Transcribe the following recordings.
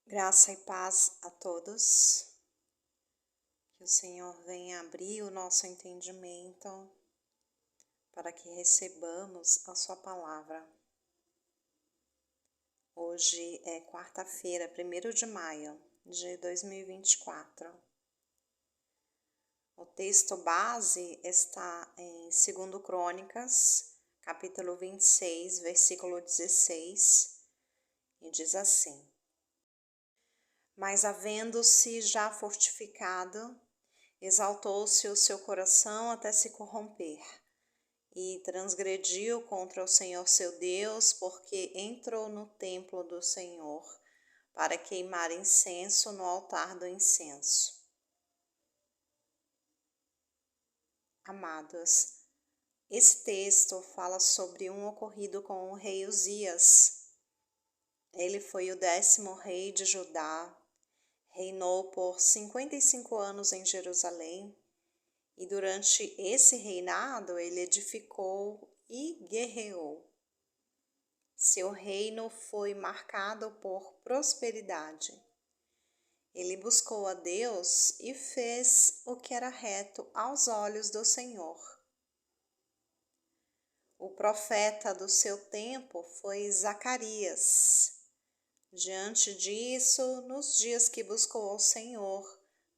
Graça e paz a todos. Que o Senhor venha abrir o nosso entendimento para que recebamos a sua palavra. Hoje é quarta-feira, 1º de maio de 2024. O texto base está em 2 Crônicas, capítulo 26, versículo 16, e diz assim: Mas havendo-se já fortificado, exaltou-se o seu coração até se corromper, e transgrediu contra o Senhor seu Deus, porque entrou no templo do Senhor para queimar incenso no altar do incenso. Amados, esse texto fala sobre um ocorrido com o rei Uzias. Ele foi o 10º rei de Judá, reinou por 55 anos em Jerusalém, e durante esse reinado ele edificou e guerreou. Seu reino foi marcado por prosperidade. Ele buscou a Deus e fez o que era reto aos olhos do Senhor. O profeta do seu tempo foi Zacarias. Diante disso, nos dias que buscou ao Senhor,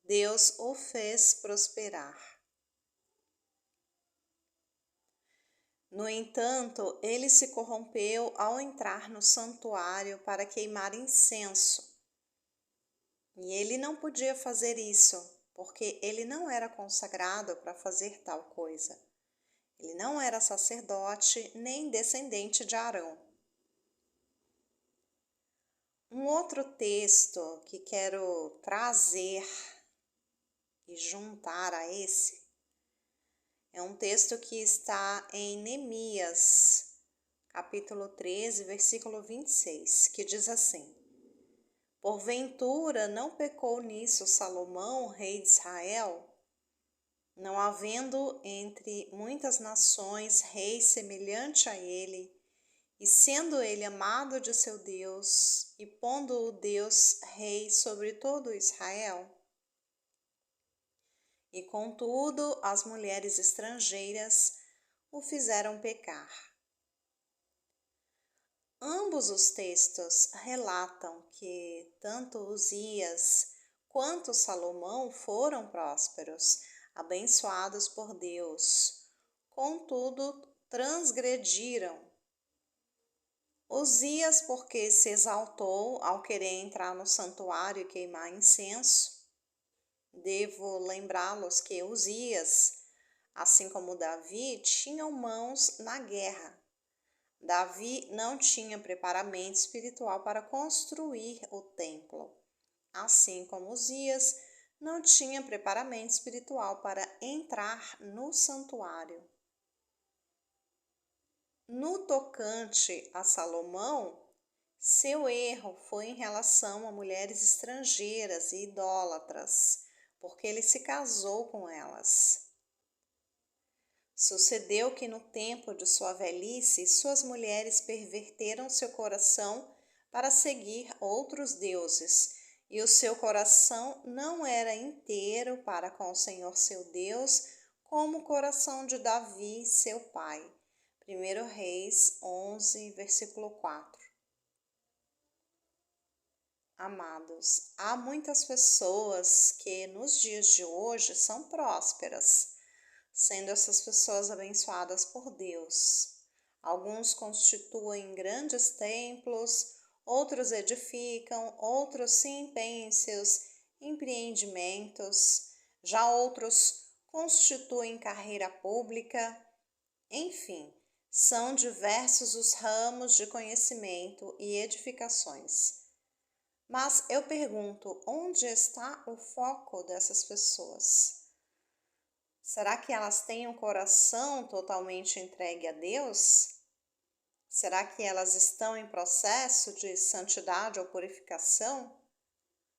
Deus o fez prosperar. No entanto, ele se corrompeu ao entrar no santuário para queimar incenso. E ele não podia fazer isso, porque ele não era consagrado para fazer tal coisa. Ele não era sacerdote nem descendente de Arão. Um outro texto que quero trazer e juntar a esse é um texto que está em Neemias, capítulo 13, versículo 26, que diz assim: Porventura não pecou nisso Salomão, rei de Israel? Não havendo entre muitas nações rei semelhante a ele, e sendo ele amado de seu Deus, e pondo-o Deus rei sobre todo Israel? E contudo as mulheres estrangeiras o fizeram pecar. Ambos os textos relatam que tanto Uzias quanto Salomão foram prósperos, abençoados por Deus. Contudo, transgrediram. Uzias, porque se exaltou ao querer entrar no santuário e queimar incenso. Devo lembrá-los que Uzias, assim como Davi, tinham mãos na guerra. Davi não tinha preparamento espiritual para construir o templo, assim como Uzias não tinha preparamento espiritual para entrar no santuário. No tocante a Salomão, seu erro foi em relação a mulheres estrangeiras e idólatras, porque ele se casou com elas. Sucedeu que no tempo de sua velhice, suas mulheres perverteram seu coração para seguir outros deuses, e o seu coração não era inteiro para com o Senhor seu Deus, como o coração de Davi, seu pai. 1 Reis 11, versículo 4. Amados, há muitas pessoas que nos dias de hoje são prósperas, sendo essas pessoas abençoadas por Deus. Alguns constituem grandes templos, outros edificam, outros se empenham em seus empreendimentos, já outros constituem carreira pública. Enfim, são diversos os ramos de conhecimento e edificações. Mas eu pergunto, onde está o foco dessas pessoas? Será que elas têm um coração totalmente entregue a Deus? Será que elas estão em processo de santidade ou purificação?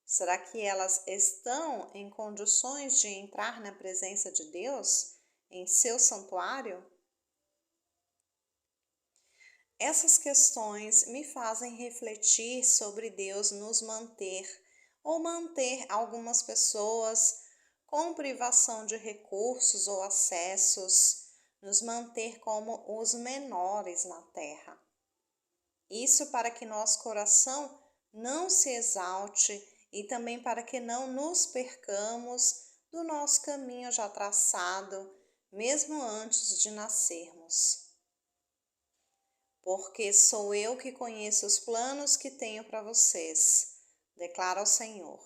Será que elas estão em condições de entrar na presença de Deus, em seu santuário? Essas questões me fazem refletir sobre Deus nos manter ou manter algumas pessoas com privação de recursos ou acessos, nos manter como os menores na terra. Isso para que nosso coração não se exalte e também para que não nos percamos do nosso caminho já traçado, mesmo antes de nascermos. Porque sou eu que conheço os planos que tenho para vocês, declara o Senhor.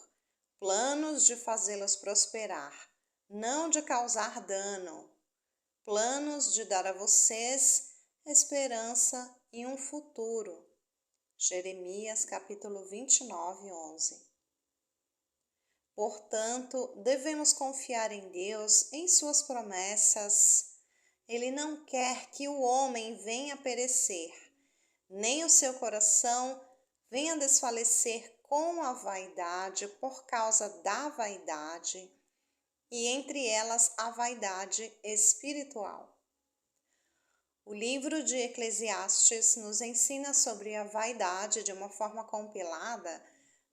Planos de fazê-los prosperar, não de causar dano. Planos de dar a vocês esperança e um futuro. Jeremias capítulo 29, 11. Portanto, devemos confiar em Deus, em suas promessas. Ele não quer que o homem venha perecer, nem o seu coração venha desfalecer com a vaidade por causa da vaidade, e entre elas a vaidade espiritual. O livro de Eclesiastes nos ensina sobre a vaidade de uma forma compilada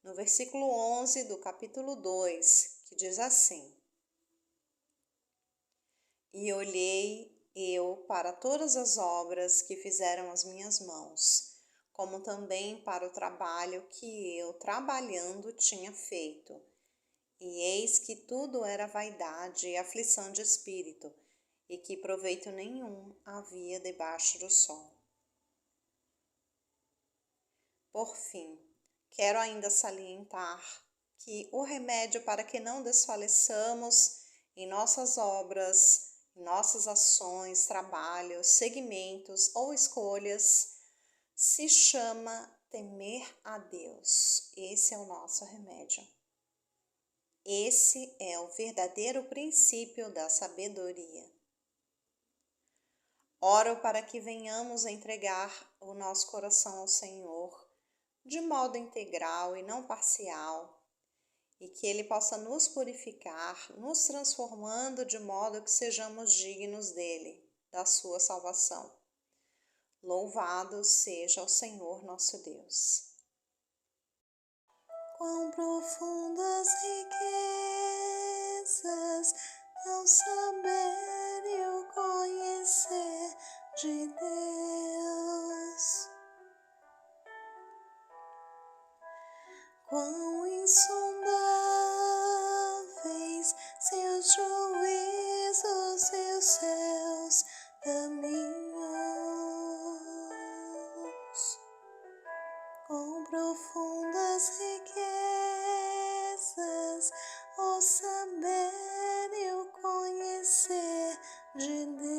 no versículo 11 do capítulo 2, que diz assim: E olhei eu para todas as obras que fizeram as minhas mãos, como também para o trabalho que eu, trabalhando, tinha feito. E eis que tudo era vaidade e aflição de espírito, e que proveito nenhum havia debaixo do sol. Por fim, quero ainda salientar que o remédio para que não desfaleçamos em nossas obras, em nossas ações, trabalhos, segmentos ou escolhas se chama temer a Deus. Esse é o nosso remédio. Esse é o verdadeiro princípio da sabedoria. Oro para que venhamos a entregar o nosso coração ao Senhor de modo integral e não parcial, e que Ele possa nos purificar, nos transformando de modo que sejamos dignos dEle, da sua salvação. Louvado seja o Senhor nosso Deus. Quão profundas riquezas ao saber e o conhecer de Deus. Quão insondáveis seus juízos e os seus caminhos. Quão profundas riquezas o saber e o conhecer de Deus.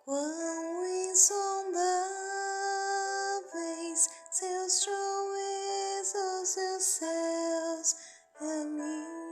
Quão insondáveis seus juízos e os seus caminhos.